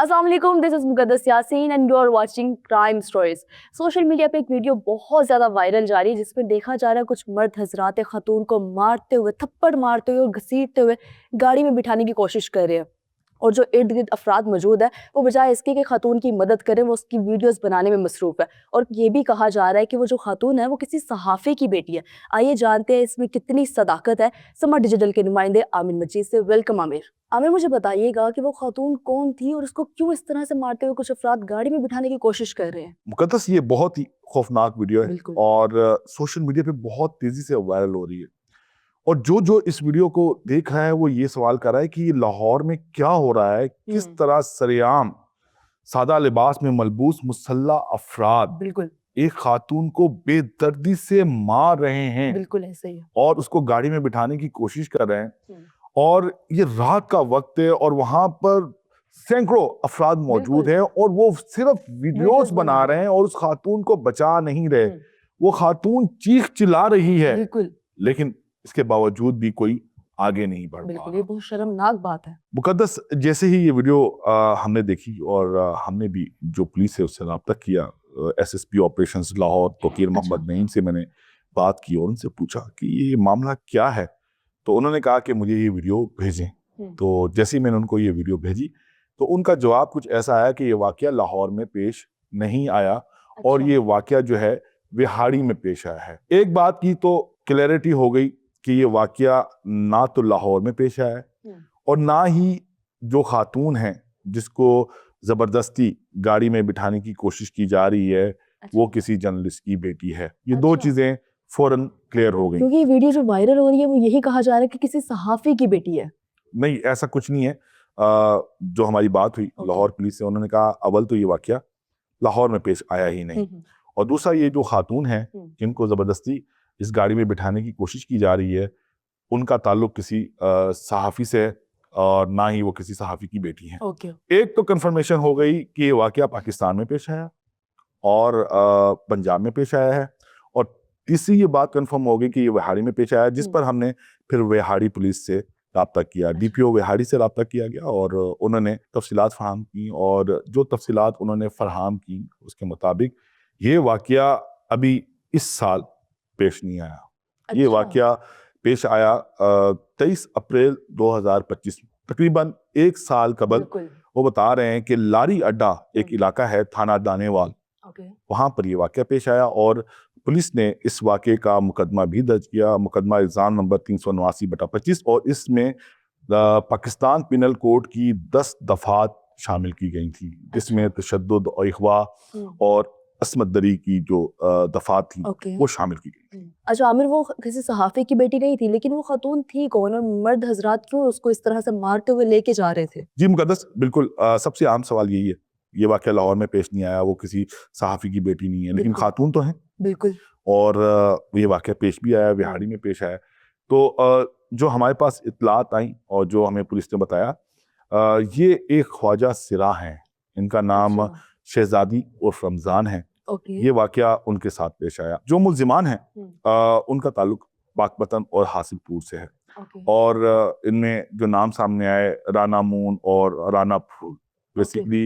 अस्सलाम वालेकुम, this is Muqaddas Yasin and you are watching crime stories. Social media पे एक वीडियो बहुत ज़्यादा वायरल जा रही है जिसमें देखा जा रहा है कुछ मर्द हजरात खातून को मारते हुए, थप्पड़ मारते हुए और घसीटते हुए गाड़ी में बिठाने की कोशिश कर रहे हैं। और जो इर्द गिर्द अफराद मौजूद है वो बजाय इसके कि खातून की मदद करें वो उसकी वीडियोस बनाने में मसरूफ़ है। और ये भी कहा जा रहा है कि वो जो खातून है वो किसी सहाफ़ी की बेटी है। आइए जानते हैं इसमें कितनी सदाकत है। समा डिजिटल के नुमाइंदे आमिर मजीद से। वेलकम आमिर। आमिर, मुझे बताइएगा कि वो खातून कौन थी और उसको क्यों इस तरह से मारते हुए कुछ अफराद गाड़ी में बिठाने की कोशिश कर रहे हैं? मुकद्दस, ये बहुत ही खौफनाक वीडियो है बिल्कुल। और सोशल मीडिया पे बहुत तेजी से वायरल हो रही है। और जो जो इस वीडियो को देख रहा है वो ये सवाल कर रहा है कि लाहौर में क्या हो रहा है, किस तरह सरेआम सादा लिबास में मलबूस मुसल्लह अफराद बिल्कुल एक खातून को बेदर्दी से मार रहे हैं बिल्कुल ऐसे ही है। और उसको गाड़ी में बिठाने की कोशिश कर रहे हैं। और ये रात का वक्त है और वहां पर सैकड़ों अफराद मौजूद बिल्कुल। हैं और वो सिर्फ वीडियोस वीडियोस बना रहे हैं और उस खातून को बचा नहीं रहे। वो खातून चीख चिल्ला रही है, बिल्कुल लेकिन इसके बावजूद भी कोई आगे नहीं बढ़ पा बिल्कुल, रहा। ये बहुत शर्मनाक बात है। मुकद्दस, जैसे ही ये वीडियो हमने देखी और हमने भी जो पुलिस है उससे रब्ता किया, एसएसपी ऑपरेशंस लाहौर तौकीर मोहम्मद नईम से मैंने बात की और उनसे पूछा कि ये मामला क्या है। तो उन्होंने कहा कि मुझे ये वीडियो भेजें। तो जैसे ही मैंने उनको ये वीडियो भेजी तो उनका जवाब कुछ ऐसा आया कि ये वाकया लाहौर में पेश नहीं आया और ये वाकया जो है विहाड़ी में पेश आया है। एक बात की तो क्लैरिटी हो गई कि ये वाकया ना तो लाहौर में पेश आया है और ना ही जो खातून है जिसको जबरदस्ती गाड़ी में बिठाने की कोशिश की जा रही है वो किसी जर्नलिस्ट की बेटी है। ये दो चीजें फौरन क्लियर हो गई। क्योंकि ये वीडियो जो वायरल हो रही है वो यही कहा जा रहा है कि किसी सहाफी की बेटी है। नहीं, ऐसा कुछ नहीं है। जो हमारी बात हुई लाहौर पुलिस से, उन्होंने कहा अव्वल तो ये वाकया लाहौर में पेश आया ही नहीं और दूसरा ये जो खातून है जिनको जबरदस्ती इस गाड़ी में बिठाने की कोशिश की जा रही है उनका ताल्लुक किसी सहाफ़ी से है और ना ही वो किसी सहाफ़ी की बेटी है। एक तो कंफर्मेशन हो गई कि ये वाकया पाकिस्तान में पेश आया और पंजाब में पेश आया है और तीसरी ये बात कंफर्म हो गई कि ये विहाड़ी में पेश आया, जिस पर हमने फिर विहाड़ी पुलिस से रब्ता किया। डीपीओ विहाड़ी से रब्ता किया गया और उन्होंने तफसीलात फराहम की और जो तफसीलात उन्होंने फराहम की उसके मुताबिक ये वाकया अभी इस साल पेश नहीं आया। ये वाकया पेश आया 23 अप्रैल 2025, तकरीबन एक साल कबल। वो बता रहे हैं कि लारी अड्डा एक इलाका है थाना दानेवाल, वहां पर ये वाकया पेश आया और पुलिस ने इस वाकये का मुकदमा भी दर्ज किया, मुकदमा इल्ज़ाम नंबर 379/25 और इसमें पाकिस्तान पिनल कोड की 10 दफात शामिल की गई थी जिसमें तशद्दुद और अगवा और असमत दरी की जो दफात थी वो शामिल की गई थी। अच्छा आमिर, वो किसी सहाफी की बेटी नहीं थी, लेकिन वो खातून थी कौन और मर्द हजरात क्यों उसको इस तरह से मारते हुए लेके जा रहे थे? जी मुकद्दस, बिल्कुल सबसे आम सवाल यही है। ये वाकया लाहौर में पेश नहीं आया, वो किसी सहाफी की बेटी नहीं है, लेकिन खातून तो है। बिल्कुल। और ये वाकया पेश भी आया, विहाड़ी में पेश आया। तो जो हमारे पास इत्तलात आई और जो हमें पुलिस ने बताया, ये एक ख्वाजा सिरा हैं, इनका नाम शहजादी उर्फ रमजान है। ये वाकया उनके साथ पेश आया। जो मुल्जिमान हैं उनका ताल्लुक पाकपतन और हासिलपुर से है और इनमें जो नाम सामने आए राना मून और राना फूल, बेसिकली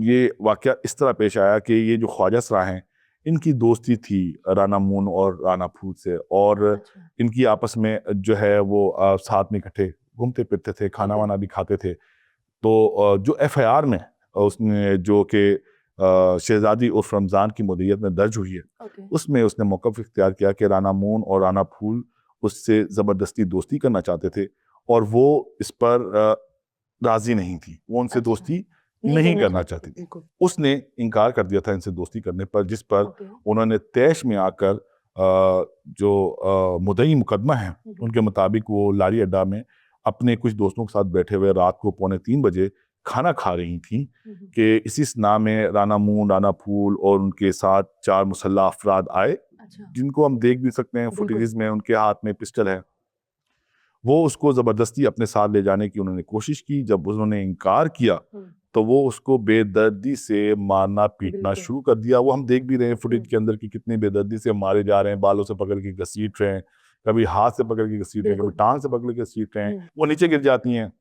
ये वाकया इस तरह पेश आया कि ये जो ख्वाजा सरा हैं इनकी दोस्ती थी राना मून और राना फूल से और इनकी आपस में जो है वो साथ में इकट्ठे घूमते फिरते थे, खाना वाना भी खाते थे। तो जो एफआईआर में उसने जो कि शहजादी उर्फ रमजान की मुद्दत में दर्ज हुई है उसमें उसने मौक़िफ़ इख्तियार किया कि राना मून और राना फूल उससे ज़बरदस्ती दोस्ती करना चाहते थे और वो इस पर राज़ी नहीं थी, वो उनसे दोस्ती नहीं करना चाहती थी। उसने इनकार कर दिया था इनसे दोस्ती करने पर, जिस पर उन्होंने तैश में आकर जो मुद्दई मुकदमा है उनके मुताबिक वो लारी अड्डा में अपने कुछ दोस्तों के साथ बैठे हुए रात को 2:45 बजे खाना खा रही थी कि इसी स्ना में राना मून, राना फूल और उनके साथ 4 मुसल्लह अफराद आए, जिनको हम देख भी सकते हैं फुटेजेस में, उनके हाथ में पिस्टल है। वो उसको ज़बरदस्ती अपने साथ ले जाने की उन्होंने कोशिश की। जब उन्होंने इनकार किया तो वो उसको बेदर्दी से मारना पीटना शुरू कर दिया। वो हम देख भी रहे हैं फुटेज के अंदर कि कितनी बेदर्दी से मारे जा रहे हैं, बालों से पकड़ के घसीट रहे हैं, कभी हाथ से पकड़ के घसीट रहे हैं, कभी टांग से पकड़ के घसीट रहे हैं। वो नीचे गिर जाती हैं,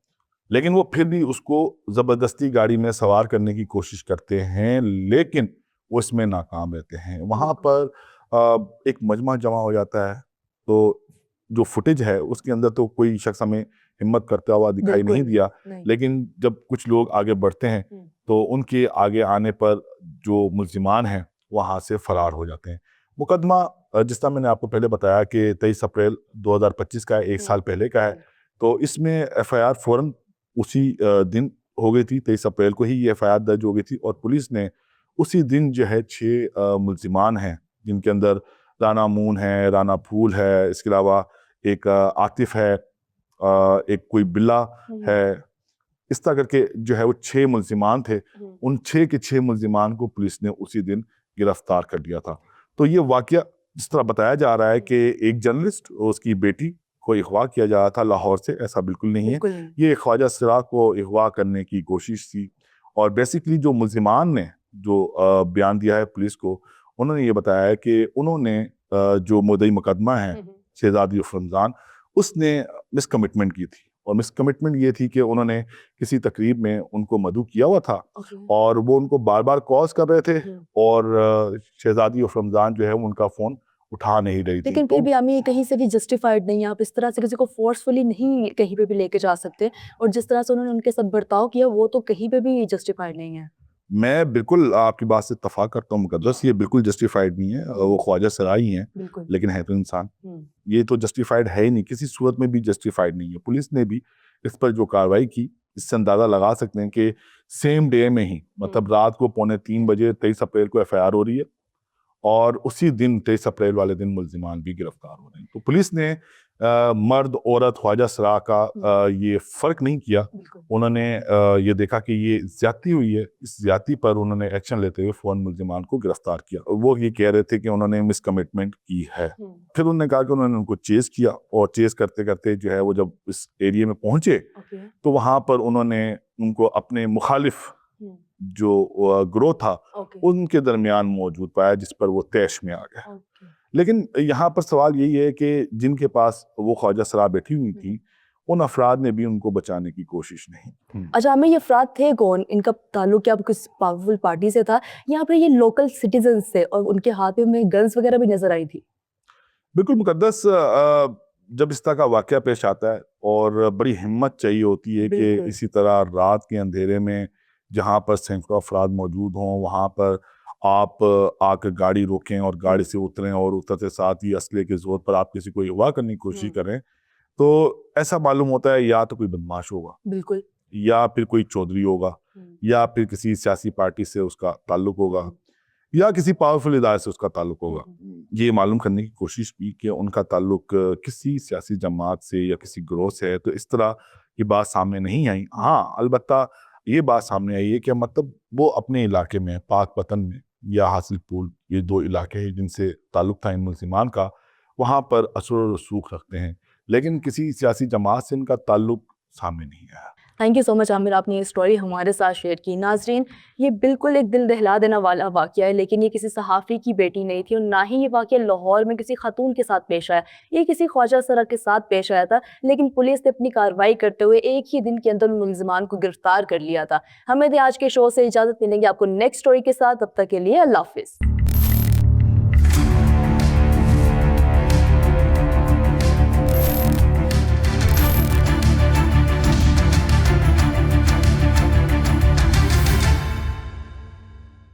लेकिन वो फिर भी उसको ज़बरदस्ती गाड़ी में सवार करने की कोशिश करते हैं, लेकिन वो इसमें नाकाम रहते हैं। वहाँ पर एक मजमा जमा हो जाता है, तो जो फुटेज है उसके अंदर तो कोई शख्स हमें हिम्मत करता हुआ दिखाई नहीं दिया, लेकिन जब कुछ लोग आगे बढ़ते हैं तो उनके आगे आने पर जो मुल्जिमान हैं वहाँ से फरार हो जाते हैं। मुकदमा जिस तरह मैंने आपको पहले बताया कि 23 अप्रैल 2025 का है, 1 साल पहले का है, तो इसमें एफआईआर फ़ौरन उसी दिन हो गई थी। 23 अप्रैल को ही ये एफआईआर दर्ज हो गई थी और पुलिस ने उसी दिन जो है 6 मुल्जिमान हैं, जिनके अंदर राना मून है, राना फूल है, इसके अलावा एक आतिफ है, एक कोई बिल्ला है, इस तरह करके जो है वो 6 मुल्जिमान थे। उन 6 के 6 मुल्जिमान को पुलिस ने उसी दिन गिरफ्तार कर लिया था। तो ये वाकया जिस तरह बताया जा रहा है कि एक जर्नलिस्ट और उसकी बेटी को अगवा किया जा रहा था लाहौर से, ऐसा बिल्कुल नहीं है। ये ख्वाजा सिरा को अगवा करने की कोशिश थी और बेसिकली जो मुल्जिमान ने जो बयान दिया है पुलिस को, उन्होंने ये बताया है कि उन्होंने जो मुद्दई मुकदमा है शहजादी उर्फ रमज़ान, उसने मिसकमिटमेंट की थी और मिसकमिटमेंट ये थी कि उन्होंने किसी तकरीब में उनको मदऊ किया हुआ था और वो उनको बार बार कॉल्स कर रहे थे और शहजादी उर्फ रमज़ान जो है उनका फ़ोन उठा नहीं रही थी। लेकिन फिर भी हमें कहीं से भी जस्टिफाइड नहीं है, आप इस तरह से किसी को फोर्सफुली नहीं कहीं पे भी लेके जा सकते, और जिस तरह से उन्होंने उनके साथ बर्ताव किया वो तो कहीं पे भी जस्टिफाइड नहीं है। मैं बिल्कुल आपकी बात से इत्तफाक करता हूँ मुकद्दस, ये बिल्कुल जस्टिफाइड नहीं है। वो ख्वाजा सिरा ही हैं, लेकिन है तो इंसान। ये तो जस्टिफाइड है ही नहीं, किसी सूरत में भी जस्टिफाइड नहीं है। पुलिस ने भी इस पर जो कार्रवाई की, इससे अंदाज़ा लगा सकते हैं कि सेम डे में ही, मतलब रात को 2:45 बजे 23 अप्रैल को एफआईआर हो रही है और उसी दिन 23 अप्रैल वाले दिन मुल्जिमान भी गिरफ्तार हो रहे हैं। तो पुलिस ने मर्द औरत ख्वाजा सिरा का ये फ़र्क नहीं किया। उन्होंने ये देखा कि ये ज़्यादती हुई है, इस ज़्यादती पर उन्होंने एक्शन लेते हुए फ़ौरन मुल्जिमान को गिरफ्तार किया। वो ये कह रहे थे कि उन्होंने मिसकमिटमेंट की है। फिर उन्होंने कहा कि उन्होंने उनको चेज़ किया और चेज़ करते करते जो है वो जब इस एरिया में पहुंचे तो वहाँ पर उन्होंने उनको अपने मुखालिफ जो ग्रोह था उनके दरमियान मौजूद पाया, जिस पर वो तैश में आ गए। लेकिन यहाँ पर सवाल यही है कि जिनके पास वो ख्वाजा सिरा बैठी हुई थी, उन अफराद ने भी उनको बचाने की कोशिश नहीं। अच्छा, हमें ये अफराद थे कौन? इनका ताल्लुक क्या किस पावरफुल पार्टी से था? यहाँ पर ये लोकल सिटीजन्स थे और उनके हाथ में गन्स वगैरह भी नजर आई थी। बिल्कुल मुकद्दस, जब इस तरह का वाकया पेश आता है और बड़ी हिम्मत चाहिए होती है कि इसी तरह रात के अंधेरे में जहाँ पर सैकड़ों अफराद मौजूद हों, वहाँ पर आप आकर गाड़ी रोकें और गाड़ी से उतरें और उतरते साथ ही असले के जोर पर आप किसी को अगवा करने की कोशिश करें, तो ऐसा मालूम होता है या तो कोई बदमाश होगा, बिल्कुल, या फिर कोई चौधरी होगा, या फिर किसी सियासी पार्टी से उसका ताल्लुक होगा, या किसी पावरफुल इदारे से उसका ताल्लुक होगा। ये मालूम करने की कोशिश की कि उनका ताल्लुक किसी सियासी जमात से या किसी ग्रोह से है, तो इस तरह की बात सामने नहीं आई। हाँ, अलबत्ता ये बात सामने आई है कि मतलब वो अपने इलाके में पाक पतन में या हासिलपुर, ये 2 इलाके हैं जिनसे ताल्लुक था इन मुल्जिमान का, वहाँ पर असर और रसूख रखते हैं, लेकिन किसी सियासी जमात से इनका ताल्लुक सामने नहीं आया। Thank you so much Aamir, आपने ये स्टोरी हमारे साथ शेयर की। नाजरीन, ये बिल्कुल एक दिल दहला देने वाला वाक़या है, लेकिन ये किसी सहाफ़ी की बेटी नहीं थी और ना ही ये वाक़या लाहौर में किसी खातून के साथ पेश आया। ये किसी ख्वाजा सिरा के साथ पेश आया था, लेकिन पुलिस ने अपनी कार्रवाई करते हुए एक ही दिन के अंदर मुल्जिमान को गिरफ्तार कर लिया था। हमें आज के शो से इजाज़त मिलेंगे आपको नेक्स्ट स्टोरी के साथ, तब तक के लिए अल्लाह हाफ़िज़।